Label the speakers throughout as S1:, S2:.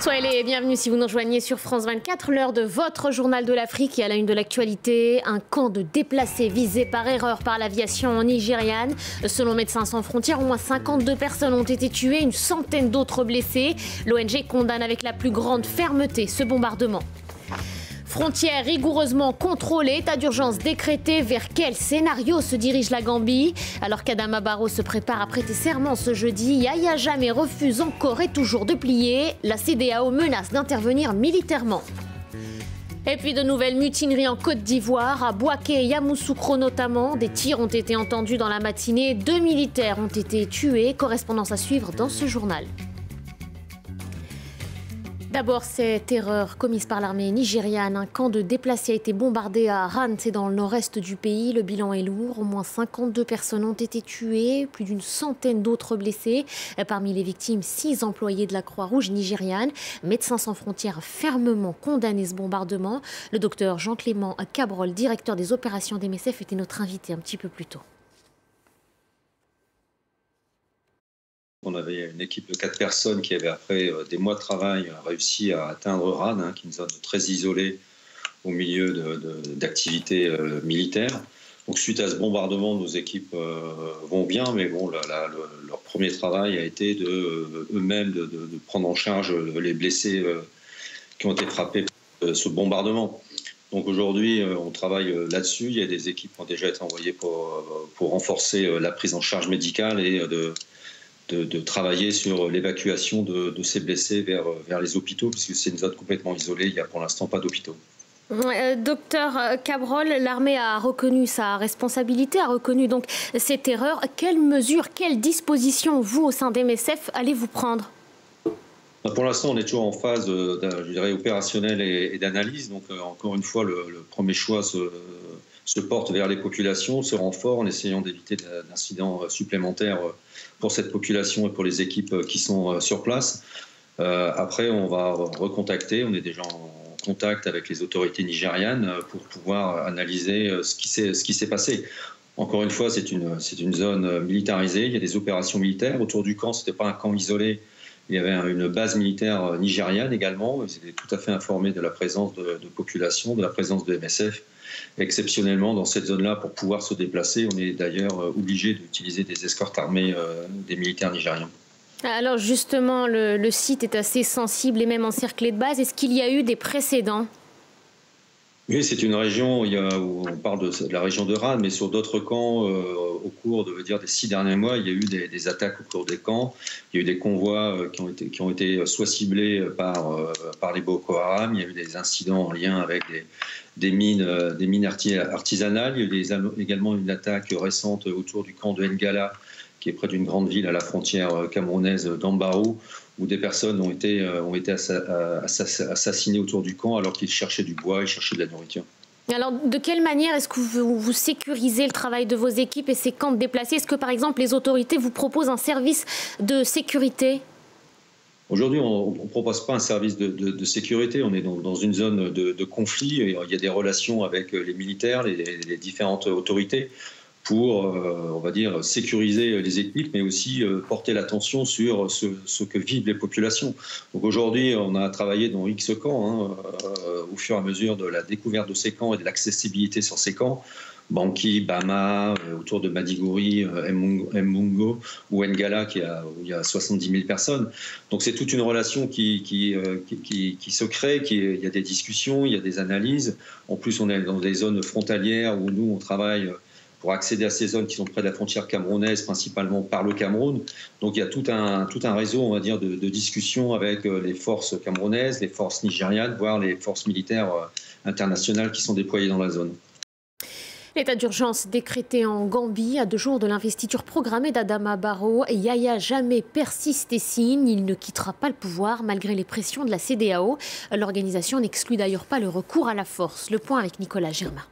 S1: Soyez les bienvenus si vous nous rejoignez sur France 24, l'heure de votre journal de l'Afrique et à la une de l'actualité, un camp de déplacés visé par erreur par l'aviation nigériane. Selon Médecins sans frontières, au moins 52 personnes ont été tuées, une centaine d'autres blessées. L'ONG condamne avec la plus grande fermeté ce bombardement. Frontières rigoureusement contrôlées, état d'urgence décrété. Vers quel scénario se dirige la Gambie? Alors qu'Adama Barrow se prépare à prêter serment ce jeudi, Yahya Jammeh refuse encore et toujours de plier. La CEDEAO menace d'intervenir militairement. Et puis de nouvelles mutineries en Côte d'Ivoire, à Bouaké et Yamoussoukro notamment. Des tirs ont été entendus dans la matinée. 2 militaires ont été tués. Correspondance à suivre dans ce journal. D'abord, cette erreur commise par l'armée nigériane. Un camp de déplacés a été bombardé à Ran, c'est dans le nord-est du pays. Le bilan est lourd. Au moins 52 personnes ont été tuées, plus d'une centaine d'autres blessées. Parmi les victimes, 6 employés de la Croix-Rouge nigériane. Médecins sans frontières a fermement condamné ce bombardement. Le docteur Jean-Clément Cabrol, directeur des opérations d'MSF, était notre invité un petit peu plus tôt.
S2: On avait une équipe de 4 personnes qui avait, après des mois de travail, réussi à atteindre Ran, qui est une zone très isolée au milieu d'activités militaires. Donc, suite à ce bombardement, nos équipes vont bien, mais bon, leur premier travail a été eux-mêmes de prendre en charge les blessés qui ont été frappés par ce bombardement. Donc aujourd'hui, on travaille là-dessus. Il y a des équipes qui ont déjà été envoyées pour renforcer la prise en charge médicale et de travailler sur l'évacuation de ces blessés vers les hôpitaux, puisque c'est une zone complètement isolée, il n'y a pour l'instant pas d'hôpitaux.
S1: Docteur Cabrol, l'armée a reconnu sa responsabilité, a reconnu donc cette erreur. Quelles mesures, quelles dispositions, vous, au sein d'MSF, allez-vous prendre?
S2: Pour l'instant, on est toujours en phase, je dirais, opérationnelle et d'analyse. Donc, encore une fois, le premier choix se porte vers les populations, ce renfort en essayant d'éviter d'incidents supplémentaires pour cette population et pour les équipes qui sont sur place. Après, on va recontacter, on est déjà en contact avec les autorités nigérianes pour pouvoir analyser ce qui s'est passé. Encore une fois, c'est une zone militarisée, il y a des opérations militaires. Autour du camp, ce n'était pas un camp isolé, il y avait une base militaire nigériane également. Ils étaient tout à fait informés de la présence de population, de la présence de MSF. Exceptionnellement, dans cette zone-là, pour pouvoir se déplacer, on est d'ailleurs obligé d'utiliser des escortes armées des militaires nigériens.
S1: Alors justement, le site est assez sensible et même encerclé de base. Est-ce qu'il y a eu des précédents?
S2: Oui, c'est une région où on parle de la région de Ran, mais sur d'autres camps, au cours des 6 derniers mois, il y a eu des attaques au cours des camps. Il y a eu des convois qui ont été soit ciblés par les Boko Haram. Il y a eu des incidents en lien avec des mines artisanales. Il y a eu également une attaque récente autour du camp de Ngala, qui est près d'une grande ville à la frontière camerounaise d'Ambarou, où des personnes ont été assassinées autour du camp alors qu'ils cherchaient du bois, ils cherchaient de la nourriture.
S1: Alors, de quelle manière est-ce que vous sécurisez le travail de vos équipes et ces camps de déplacés? Est-ce que, par exemple, les autorités vous proposent un service de sécurité?
S2: Aujourd'hui, on ne propose pas un service de sécurité. On est dans une zone de conflit. Et il y a des relations avec les militaires, les différentes autorités, pour, on va dire, sécuriser les équipes, mais aussi porter l'attention sur ce que vivent les populations. Donc aujourd'hui, on a travaillé dans X camps, au fur et à mesure de la découverte de ces camps et de l'accessibilité sur ces camps. Banki, Bama, autour de Madiguri, Mbungo ou Ngala, où il y a 70 000 personnes. Donc c'est toute une relation qui se crée, il y a des discussions, il y a des analyses. En plus, on est dans des zones frontalières où nous, on travaille pour accéder à ces zones qui sont près de la frontière camerounaise, principalement par le Cameroun. Donc il y a tout un réseau, on va dire, de discussions avec les forces camerounaises, les forces nigérianes, voire les forces militaires internationales qui sont déployées dans la zone.
S1: L'état d'urgence décrété en Gambie à 2 jours de l'investiture programmée d'Adama Barrow. Yahya Jammeh persiste et signe. Il ne quittera pas le pouvoir malgré les pressions de la CEDEAO. L'organisation n'exclut d'ailleurs pas le recours à la force. Le point avec Nicolas Germain.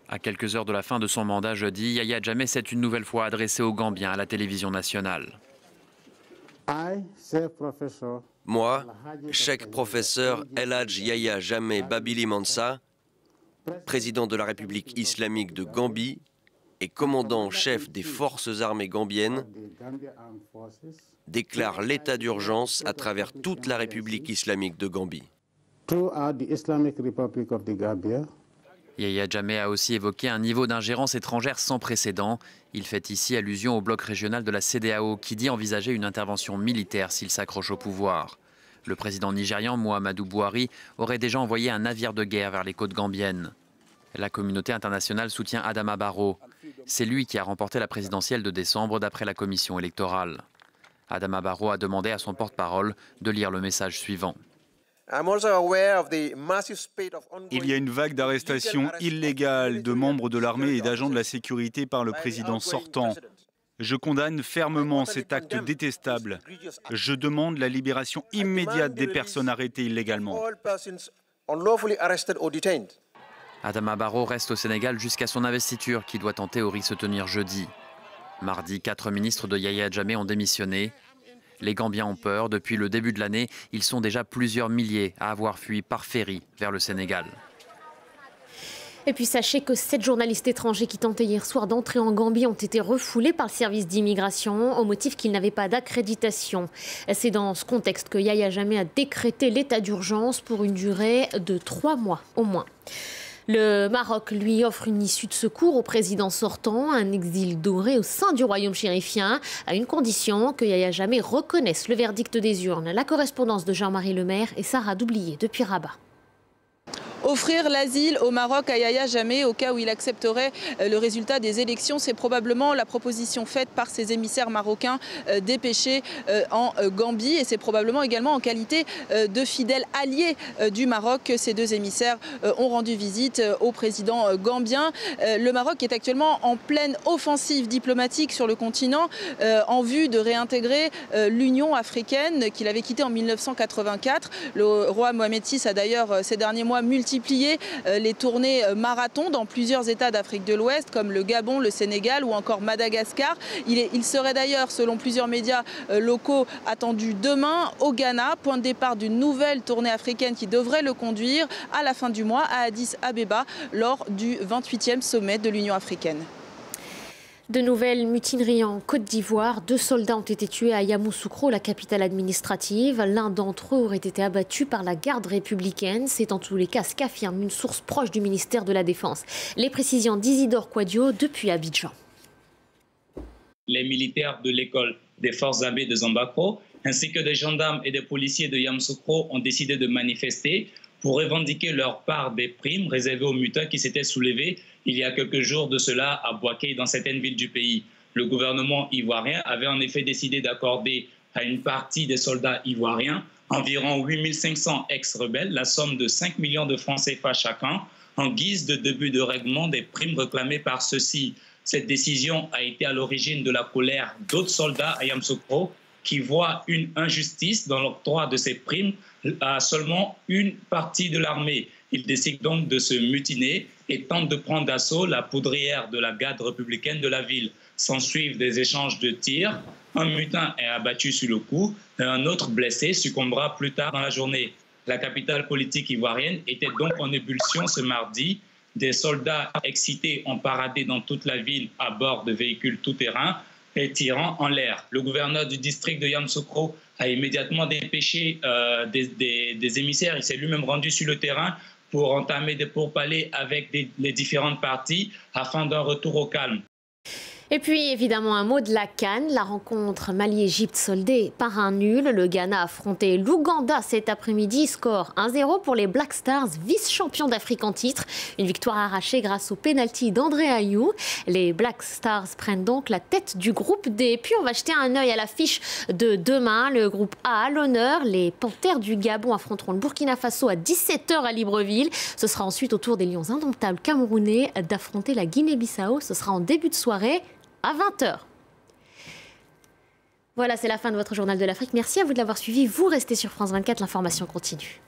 S3: À quelques heures de la fin de son mandat jeudi, Yahya Jammeh s'est une nouvelle fois adressé aux Gambiens à la télévision nationale.
S4: Moi, Cheikh professeur El Hadj Yahya Jammeh Babili Mansa, président de la République islamique de Gambie et commandant en chef des forces armées gambiennes, déclare l'état d'urgence à travers toute la République islamique de Gambie.
S3: Yahya Jammeh a aussi évoqué un niveau d'ingérence étrangère sans précédent. Il fait ici allusion au bloc régional de la CEDEAO qui dit envisager une intervention militaire s'il s'accroche au pouvoir. Le président nigérian Muhammadu Buhari aurait déjà envoyé un navire de guerre vers les côtes gambiennes. La communauté internationale soutient Adama Barrow. C'est lui qui a remporté la présidentielle de décembre d'après la commission électorale. Adama Barrow a demandé à son porte-parole de lire le message suivant.
S5: Il y a une vague d'arrestations illégales de membres de l'armée et d'agents de la sécurité par le président sortant. Je condamne fermement cet acte détestable. Je demande la libération immédiate des personnes arrêtées illégalement.
S3: Adama Barrow reste au Sénégal jusqu'à son investiture qui doit en théorie se tenir jeudi. Mardi, 4 ministres de Yahya Jammeh ont démissionné. Les Gambiens ont peur. Depuis le début de l'année, ils sont déjà plusieurs milliers à avoir fui par ferry vers le Sénégal.
S1: Et puis sachez que 7 journalistes étrangers qui tentaient hier soir d'entrer en Gambie ont été refoulés par le service d'immigration au motif qu'ils n'avaient pas d'accréditation. C'est dans ce contexte que Yahya Jammeh a décrété l'état d'urgence pour une durée de 3 mois au moins. Le Maroc lui offre une issue de secours au président sortant, un exil doré au sein du royaume chérifien, à une condition que Yahya Jammeh reconnaisse le verdict des urnes. La correspondance de Jean-Marie Lemaire et Sarah Doublier depuis Rabat.
S6: Offrir l'asile au Maroc à Yahya Jammeh au cas où il accepterait le résultat des élections, c'est probablement la proposition faite par ces émissaires marocains dépêchés en Gambie. Et c'est probablement également en qualité de fidèles alliés du Maroc que ces 2 émissaires ont rendu visite au président gambien. Le Maroc est actuellement en pleine offensive diplomatique sur le continent en vue de réintégrer l'Union africaine qu'il avait quittée en 1984. Le roi Mohamed VI a d'ailleurs ces derniers mois multiplié les tournées marathon dans plusieurs États d'Afrique de l'Ouest comme le Gabon, le Sénégal ou encore Madagascar. Il serait d'ailleurs, selon plusieurs médias locaux, attendu demain au Ghana, point de départ d'une nouvelle tournée africaine qui devrait le conduire à la fin du mois à Addis Abeba lors du 28e sommet de l'Union africaine.
S1: De nouvelles mutineries en Côte d'Ivoire. 2 soldats ont été tués à Yamoussoukro, la capitale administrative. L'un d'entre eux aurait été abattu par la garde républicaine. C'est en tous les cas ce qu'affirme une source proche du ministère de la Défense. Les précisions d'Isidore Quadio depuis Abidjan.
S7: Les militaires de l'école des forces armées de Zambakro, ainsi que des gendarmes et des policiers de Yamoussoukro ont décidé de manifester pour revendiquer leur part des primes réservées aux mutins qui s'étaient soulevés il y a quelques jours de cela à Bouaké et dans certaines villes du pays. Le gouvernement ivoirien avait en effet décidé d'accorder à une partie des soldats ivoiriens, environ 8500 ex-rebelles, la somme de 5 millions de francs CFA chacun, en guise de début de règlement des primes réclamées par ceux-ci. Cette décision a été à l'origine de la colère d'autres soldats à Yamoussoukro qui voient une injustice dans l'octroi de ces primes à seulement une partie de l'armée. Ils décident donc de se mutiner et tentent de prendre d'assaut la poudrière de la garde républicaine de la ville. S'ensuivent des échanges de tirs. Un mutin est abattu sur le coup et un autre blessé succombera plus tard dans la journée. La capitale politique ivoirienne était donc en ébullition ce mardi. Des soldats excités ont paradé dans toute la ville à bord de véhicules tout-terrain et tirant en l'air. Le gouverneur du district de Yamoussoukro a immédiatement dépêché des émissaires. Il s'est lui-même rendu sur le terrain pour entamer des pourparlers avec les différentes parties afin d'un retour au calme.
S1: Et puis évidemment un mot de la CAN, la rencontre Mali-Égypte soldée par un nul. Le Ghana a affronté l'Ouganda cet après-midi, score 1-0 pour les Black Stars, vice-champions d'Afrique en titre. Une victoire arrachée grâce au pénalty d'André Ayou. Les Black Stars prennent donc la tête du groupe D. Puis on va jeter un œil à l'affiche de demain. Le groupe A à l'honneur, les Panthères du Gabon affronteront le Burkina Faso à 17 h à Libreville. Ce sera ensuite au tour des Lions indomptables camerounais d'affronter la Guinée-Bissau. Ce sera en début de soirée à 20 h. Voilà, c'est la fin de votre journal de l'Afrique. Merci à vous de l'avoir suivi. Vous restez sur France 24, l'information continue.